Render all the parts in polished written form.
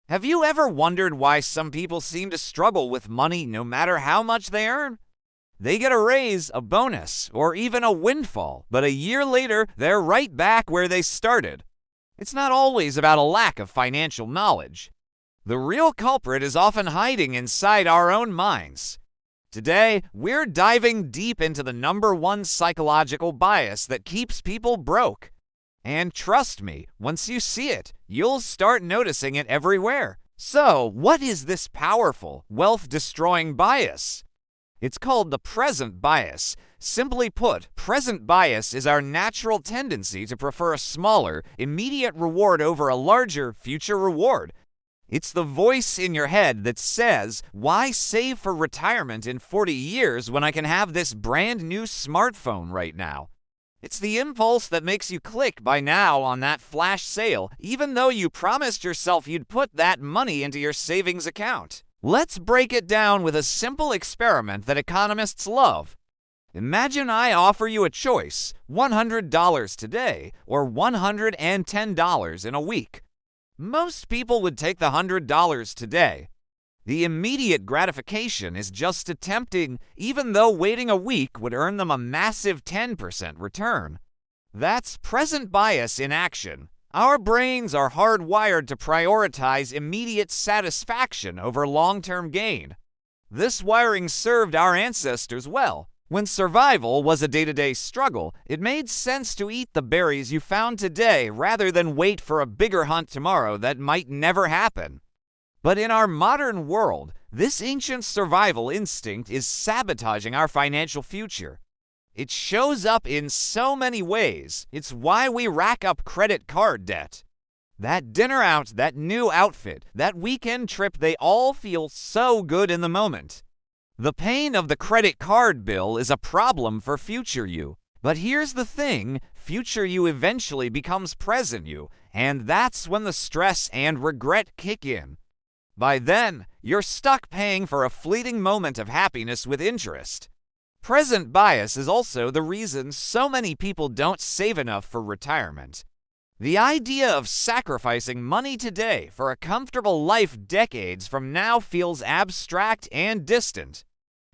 Have you ever wondered why some people seem to struggle with money no matter how much they earn? They get a raise, a bonus, or even a windfall, but a year later, they're right back where they started. It's not always about a lack of financial knowledge. The real culprit is often hiding inside our own minds. Today, we're diving deep into the number one psychological bias that keeps people broke. And trust me, once you see it, you'll start noticing it everywhere. So, what is this powerful, wealth-destroying bias? It's called the present bias. Simply put, present bias is our natural tendency to prefer a smaller, immediate reward over a larger, future reward. It's the voice in your head that says, why save for retirement in 40 years when I can have this brand new smartphone right now? It's the impulse that makes you click buy now on that flash sale, even though you promised yourself you'd put that money into your savings account. Let's break it down with a simple experiment that economists love. Imagine I offer you a choice, $100 today or $110 in a week. Most people would take the $100 today. The immediate gratification is just tempting, even though waiting a week would earn them a massive 10% return. That's present bias in action. Our brains are hardwired to prioritize immediate satisfaction over long-term gain. This wiring served our ancestors well. When survival was a day-to-day struggle, it made sense to eat the berries you found today rather than wait for a bigger hunt tomorrow that might never happen. But in our modern world, this ancient survival instinct is sabotaging our financial future. It shows up in so many ways. It's why we rack up credit card debt. That dinner out, that new outfit, that weekend trip, they all feel so good in the moment. The pain of the credit card bill is a problem for future you. But here's the thing, future you eventually becomes present you, and that's when the stress and regret kick in. By then, you're stuck paying for a fleeting moment of happiness with interest. Present bias is also the reason so many people don't save enough for retirement. The idea of sacrificing money today for a comfortable life decades from now feels abstract and distant.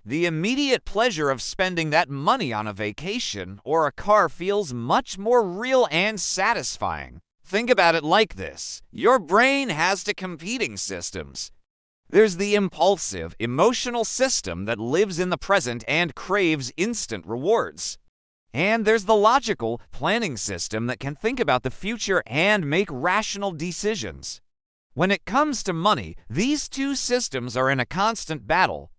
The immediate pleasure of spending that money on a vacation or a car feels much more real and satisfying. Think about it like this. Your brain has two competing systems. There's the impulsive, emotional system that lives in the present and craves instant rewards. And there's the logical, planning system that can think about the future and make rational decisions. When it comes to money, these two systems are in a constant battle.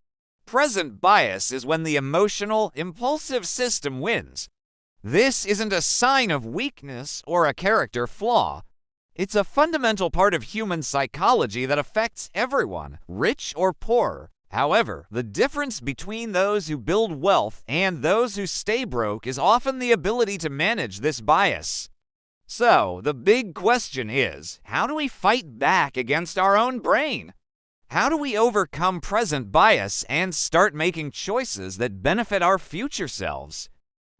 Present bias is when the emotional, impulsive system wins. This isn't a sign of weakness or a character flaw. It's a fundamental part of human psychology that affects everyone, rich or poor. However, the difference between those who build wealth and those who stay broke is often the ability to manage this bias. So, the big question is, how do we fight back against our own brain? How do we overcome present bias and start making choices that benefit our future selves?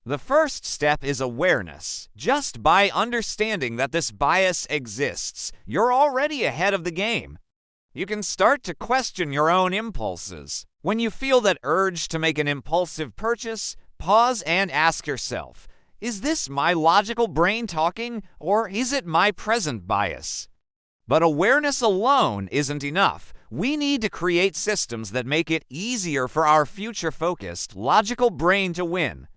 The first step is awareness. Just by understanding that this bias exists, you're already ahead of the game. You can start to question your own impulses. When you feel that urge to make an impulsive purchase, pause and ask yourself, is this my logical brain talking, or is it my present bias? But awareness alone isn't enough. We need to create systems that make it easier for our future-focused, logical brain to win.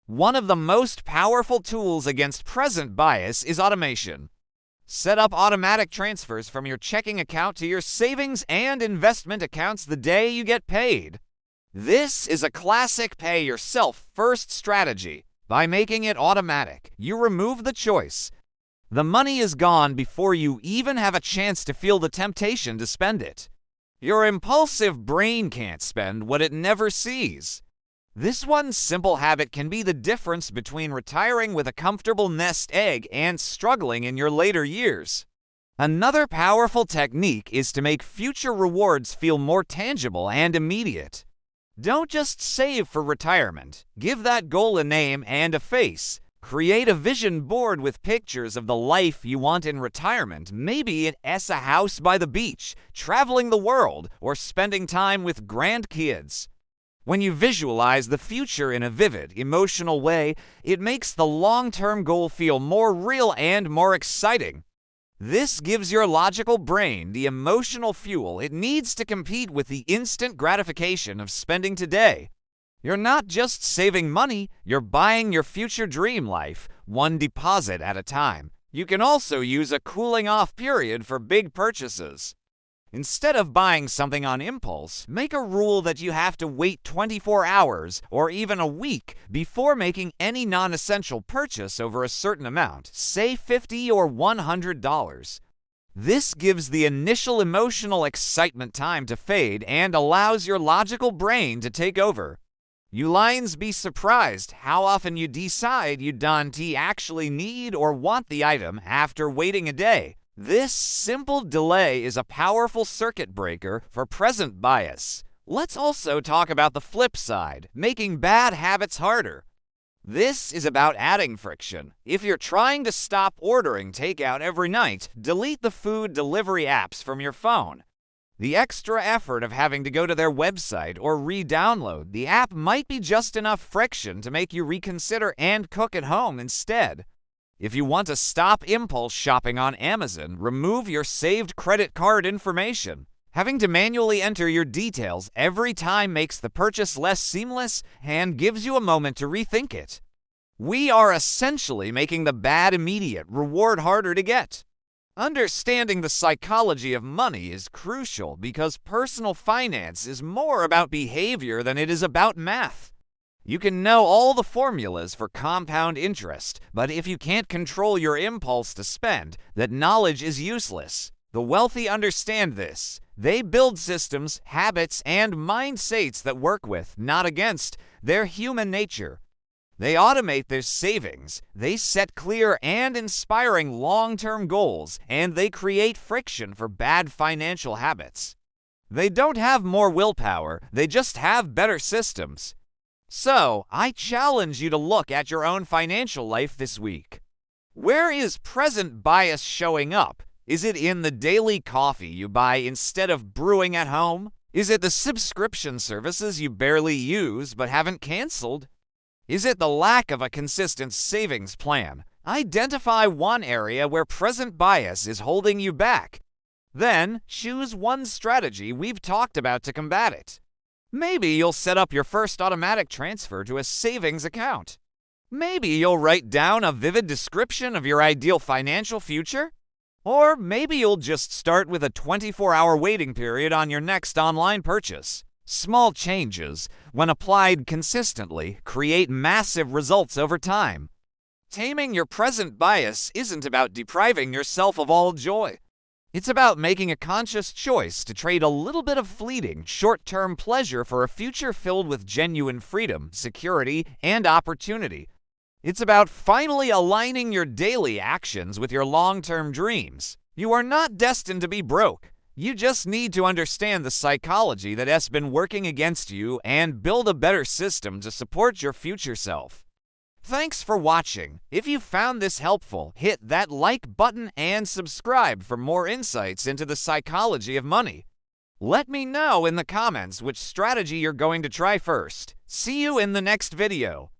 One of the most powerful tools against present bias is automation. Set up automatic transfers from your checking account to your savings and investment accounts the day you get paid. This is a classic pay-yourself-first strategy. By making it automatic, you remove the choice. The money is gone before you even have a chance to feel the temptation to spend it. Your impulsive brain can't spend what it never sees. This one simple habit can be the difference between retiring with a comfortable nest egg and struggling in your later years. Another powerful technique is to make future rewards feel more tangible and immediate. Don't just save for retirement. Give that goal a name and a face. Create a vision board with pictures of the life you want in retirement. Maybe it's a house by the beach, traveling the world, or spending time with grandkids. When you visualize the future in a vivid, emotional way, it makes the long-term goal feel more real and more exciting. This gives your logical brain the emotional fuel it needs to compete with the instant gratification of spending today. You're not just saving money, you're buying your future dream life, one deposit at a time. You can also use a cooling-off period for big purchases. Instead of buying something on impulse, make a rule that you have to wait 24 hours or even a week before making any non-essential purchase over a certain amount, say $50 or $100. This gives the initial emotional excitement time to fade and allows your logical brain to take over. You lines be surprised how often you decide you don't actually need or want the item after waiting a day. This simple delay is a powerful circuit breaker for present bias. Let's also talk about the flip side, making bad habits harder. This is about adding friction. If you're trying to stop ordering takeout every night, delete the food delivery apps from your phone. The extra effort of having to go to their website or re-download the app might be just enough friction to make you reconsider and cook at home instead. If you want to stop impulse shopping on Amazon, remove your saved credit card information. Having to manually enter your details every time makes the purchase less seamless and gives you a moment to rethink it. We are essentially making the bad immediate reward harder to get. Understanding the psychology of money is crucial because personal finance is more about behavior than it is about math. You can know all the formulas for compound interest, but if you can't control your impulse to spend, that knowledge is useless. The wealthy understand this. They build systems, habits, and mindsets that work with, not against, their human nature. They automate their savings, they set clear and inspiring long-term goals, and they create friction for bad financial habits. They don't have more willpower, they just have better systems. So, I challenge you to look at your own financial life this week. Where is present bias showing up? Is it in the daily coffee you buy instead of brewing at home? Is it the subscription services you barely use but haven't canceled? Is it the lack of a consistent savings plan? Identify one area where present bias is holding you back. Then, choose one strategy we've talked about to combat it. Maybe you'll set up your first automatic transfer to a savings account. Maybe you'll write down a vivid description of your ideal financial future. Or maybe you'll just start with a 24-hour waiting period on your next online purchase. Small changes, when applied consistently, create massive results over time. Taming your present bias isn't about depriving yourself of all joy. It's about making a conscious choice to trade a little bit of fleeting, short-term pleasure for a future filled with genuine freedom, security, and opportunity. It's about finally aligning your daily actions with your long-term dreams. You are not destined to be broke. You just need to understand the psychology that has been working against you and build a better system to support your future self. Thanks for watching. If you found this helpful, hit that like button and subscribe for more insights into the psychology of money. Let me know in the comments which strategy you're going to try first. See you in the next video.